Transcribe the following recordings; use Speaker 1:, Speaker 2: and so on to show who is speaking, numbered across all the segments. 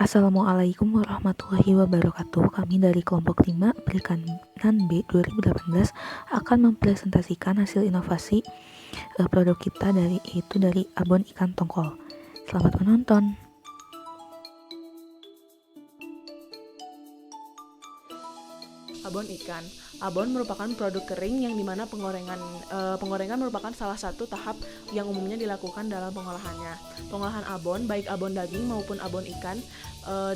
Speaker 1: Assalamualaikum warahmatullahi wabarakatuh. Kami dari kelompok 5 Perikanan B 2018 akan mempresentasikan hasil inovasi produk kita dari abon ikan tongkol. Selamat menonton.
Speaker 2: Abon ikan. Abon merupakan produk kering yang dimana penggorengan merupakan salah satu tahap yang umumnya dilakukan dalam pengolahannya. Pengolahan abon, baik abon daging maupun abon ikan,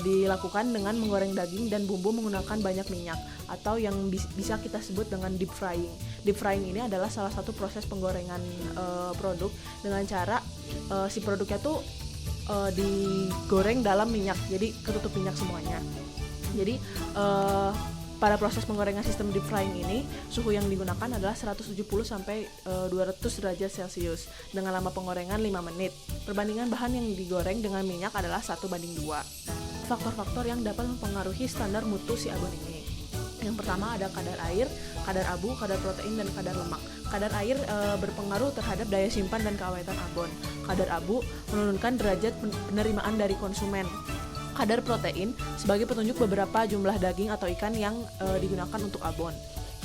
Speaker 2: dilakukan dengan menggoreng daging dan bumbu menggunakan banyak minyak atau yang bisa kita sebut dengan deep frying. Deep frying ini adalah salah satu proses penggorengan produk dengan cara si produknya tuh digoreng dalam minyak, jadi ketutup minyak semuanya. Jadi pada proses penggorengan sistem deep frying ini, suhu yang digunakan adalah 170 sampai 200 derajat Celcius dengan lama penggorengan 5 menit. Perbandingan bahan yang digoreng dengan minyak adalah 1:2. Faktor-faktor yang dapat mempengaruhi standar mutu si abon ini. Yang pertama ada kadar air, kadar abu, kadar protein, dan kadar lemak. Kadar air berpengaruh terhadap daya simpan dan keawetan abon. Kadar abu menurunkan derajat penerimaan dari konsumen. Kadar protein sebagai petunjuk beberapa jumlah daging atau ikan yang digunakan untuk abon.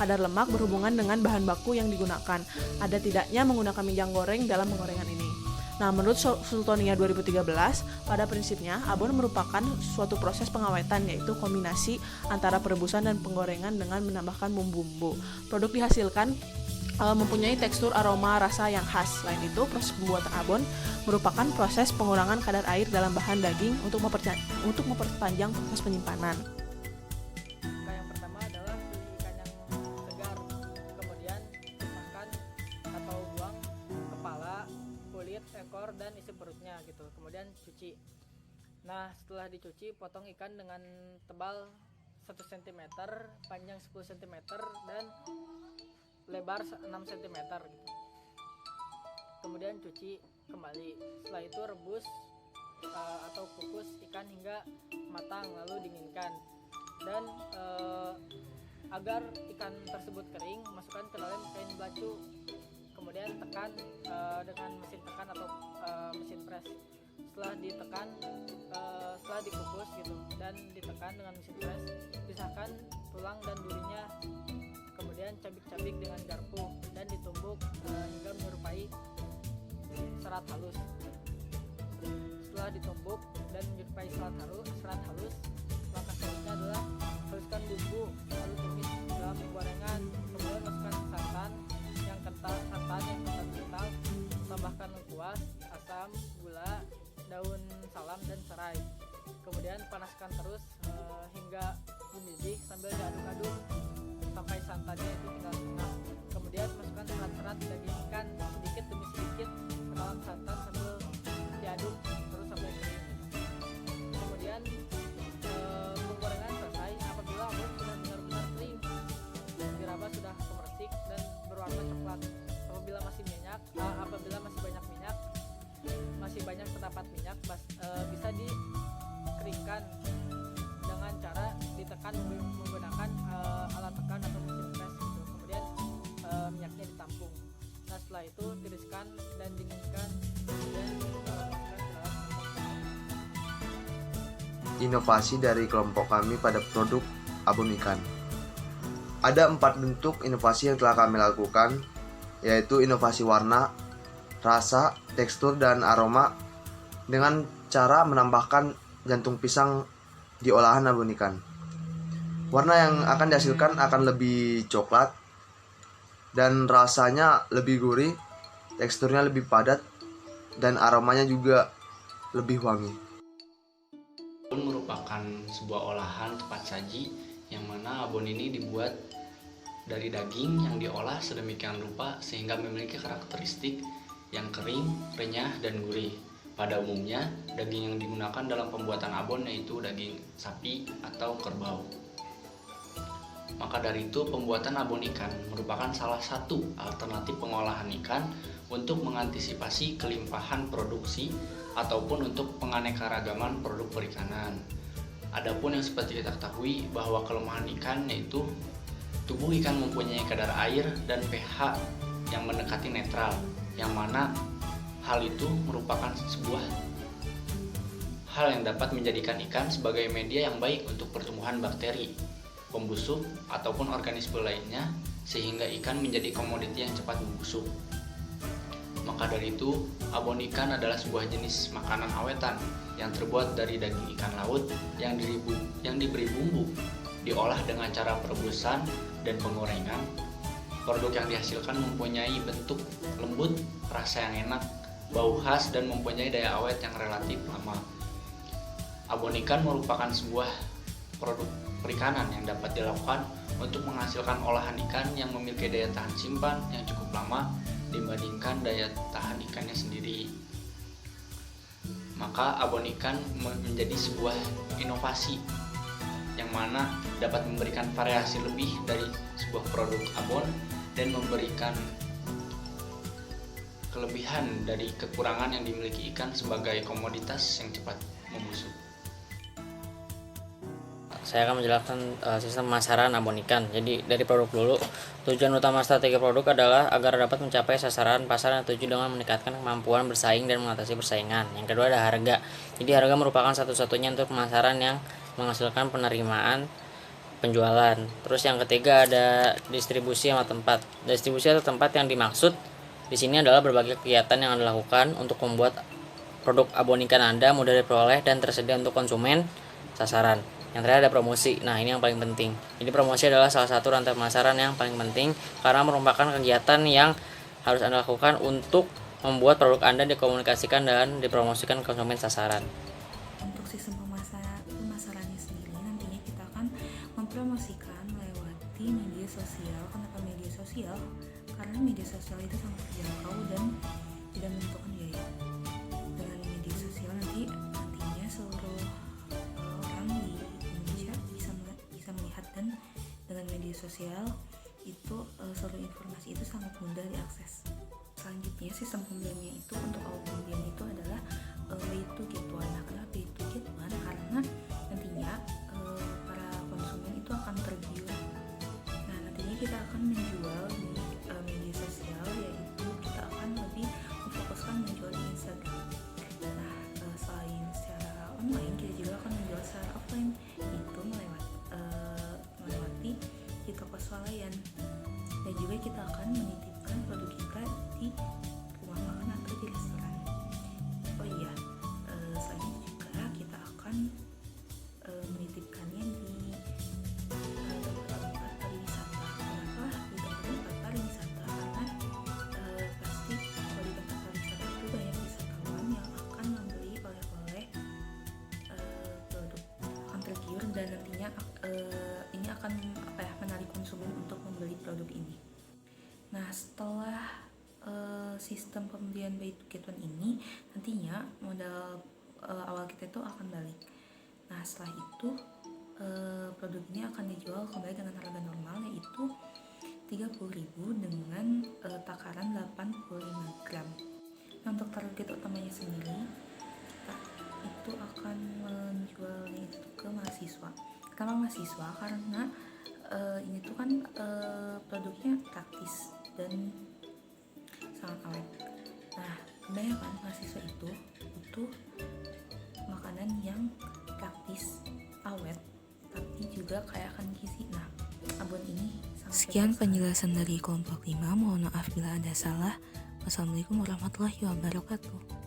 Speaker 2: Kadar lemak berhubungan dengan bahan baku yang digunakan. Ada tidaknya menggunakan minyak goreng dalam penggorengan ini. Nah, menurut Sultonia 2013, pada prinsipnya abon merupakan suatu proses pengawetan, yaitu kombinasi antara perebusan dan penggorengan dengan menambahkan bumbu-bumbu. Produk dihasilkan mempunyai tekstur, aroma, rasa yang khas. Selain itu, proses pembuatan abon merupakan proses pengurangan kadar air dalam bahan daging untuk memperpanjang proses penyimpanan.
Speaker 3: Yang pertama adalah ikan yang segar, kemudian makan atau buang kepala, kulit, ekor, dan isi perutnya gitu. Kemudian cuci. Nah, setelah dicuci, potong ikan dengan tebal 1 cm, panjang 10 cm, dan lebar 6 cm gitu. Kemudian cuci kembali. Setelah itu rebus atau kukus ikan hingga matang, lalu dinginkan. Dan agar ikan tersebut kering, masukkan ke dalam kain belacu. Kemudian tekan dengan mesin tekan atau mesin press. Setelah ditekan, setelah dikukus gitu dan ditekan dengan mesin press, pisahkan tulang dan durinya. Kemudian cabik-cabik dengan garpu dan ditumbuk hingga menyerupai serat halus. Setelah ditumbuk dan menyerupai serat halus, langkah selanjutnya adalah haluskan bumbu, lalu tumis dalam gorengan. Kemudian masukkan santan yang kental, tambahkan lengkuas, asam, gula, daun salam, dan serai. Kemudian panaskan terus hingga mendidih sambil diaduk-aduk sampai santannya itu tinggal setengah. Kemudian masukkan serat-serat daging ikan sedikit demi sedikit ke dalam santan sambil diaduk terus sampai kering. Kemudian penggorengan selesai apabila abon sudah benar-benar kering, diraba sudah kemersik dan berwarna coklat. Apabila masih banyak minyak, masih banyak terdapat minyak, bisa dikeringkan dengan cara ditekan menggunakan alat tekan atau mesin press gitu. Kemudian minyaknya ditampung. Nah, setelah itu tiriskan dan dinginkan, kemudian masukkan ke dalam
Speaker 4: Inovasi dari kelompok kami pada produk abon ikan. Ada 4 bentuk inovasi yang telah kami lakukan, yaitu inovasi warna, rasa, tekstur, dan aroma dengan cara menambahkan jantung pisang di olahan abon ikan. Warna yang akan dihasilkan akan lebih coklat dan rasanya lebih gurih, teksturnya lebih padat, dan aromanya juga lebih wangi.
Speaker 5: Abon merupakan sebuah olahan cepat saji yang mana abon ini dibuat dari daging yang diolah sedemikian rupa sehingga memiliki karakteristik yang kering, renyah, dan gurih. Pada umumnya, daging yang digunakan dalam pembuatan abon yaitu daging sapi atau kerbau. Maka dari itu, pembuatan abon ikan merupakan salah satu alternatif pengolahan ikan untuk mengantisipasi kelimpahan produksi ataupun untuk penganekaragaman produk perikanan. Adapun yang seperti kita ketahui bahwa kelemahan ikan yaitu tubuh ikan mempunyai kadar air dan pH yang mendekati netral, yang mana hal itu merupakan sebuah hal yang dapat menjadikan ikan sebagai media yang baik untuk pertumbuhan bakteri, pembusuk, ataupun organisme lainnya, sehingga ikan menjadi komoditi yang cepat membusuk. Maka dari itu, abon ikan adalah sebuah jenis makanan awetan yang terbuat dari daging ikan laut yang diberi bumbu, diolah dengan cara perebusan dan penggorengan. Produk yang dihasilkan mempunyai bentuk lembut, rasa yang enak, bau khas, dan mempunyai daya awet yang relatif lama. Abon ikan merupakan sebuah produk perikanan yang dapat dilakukan untuk menghasilkan olahan ikan yang memiliki daya tahan simpan yang cukup lama dibandingkan daya tahan ikannya sendiri. Maka abon ikan menjadi sebuah inovasi yang mana dapat memberikan variasi lebih dari sebuah produk abon dan memberikan kelebihan dari kekurangan yang dimiliki ikan sebagai komoditas yang cepat membusuk.
Speaker 3: Saya akan menjelaskan sistem pemasaran abon ikan. Jadi dari produk dulu, tujuan utama strategi produk adalah agar dapat mencapai sasaran pasar yang tuju dengan meningkatkan kemampuan bersaing dan mengatasi persaingan. Yang kedua ada harga. Jadi harga merupakan satu-satunya untuk pemasaran yang menghasilkan penerimaan penjualan. Terus yang ketiga ada distribusi sama tempat. Distribusi atau tempat yang dimaksud di sini adalah berbagai kegiatan yang Anda lakukan untuk membuat produk abon ikan Anda mudah diperoleh dan tersedia untuk konsumen sasaran. Yang terakhir ada promosi. Nah, ini yang paling penting. Jadi promosi adalah salah satu rantai pemasaran yang paling penting karena merupakan kegiatan yang harus Anda lakukan untuk membuat produk Anda dikomunikasikan dan dipromosikan ke konsumen sasaran.
Speaker 1: Untuk sistem pemasarannya sendiri nantinya kita akan mempromosikan melewati media sosial. Kenapa media sosial? Karena media sosial itu sangat terjangkau dan tidak menentukan biaya. Dengan media sosial nantinya seluruh orang di Indonesia bisa melihat, dan dengan media sosial itu seluruh informasi itu sangat mudah diakses. Selanjutnya sistem pembeliannya itu untuk awal pembelian itu adalah pay to get one. Nah, kenapa pay to get one? Karena nantinya para konsumen itu akan tergiur. Nah, nantinya kita akan menjual di media sosial, yaitu kita akan lebih memfokuskan menjual di Instagram. Nah, selain secara online, kita juga akan menjual secara offline, itu melewati di toko swalayan. Dan juga kita akan menitipkan produk kita di rumah makan atau di restoran. Oh iya, selain itu juga kita akan menitipkannya di tempat-tempat pariwisata. Kenapa di tempat-tempat pariwisata? Karena pasti kalau di tempat pariwisata itu banyak wisatawan yang akan membeli oleh-oleh produk, akan tergiur, dan nantinya ini akan menarik konsumen untuk membeli produk ini. Nah, setelah sistem pembelian by to get one ini, nantinya modal awal kita itu akan balik. Nah, setelah itu produk ini akan dijual kembali dengan harga normal, yaitu 30.000 dengan takaran 85 gram. Nah, untuk target utamanya sendiri, kita itu akan menjualnya itu ke mahasiswa. Kenapa mahasiswa? Karena ini tuh kan produknya praktis dan sangat awet. Nah, kebanyakan mahasiswa itu butuh makanan yang praktis, awet, tapi juga kaya akan gizi. Nah, abon ini sangat. Sekian penjelasan dari kelompok 5. Mohon maaf bila ada salah. Wassalamualaikum warahmatullahi wabarakatuh.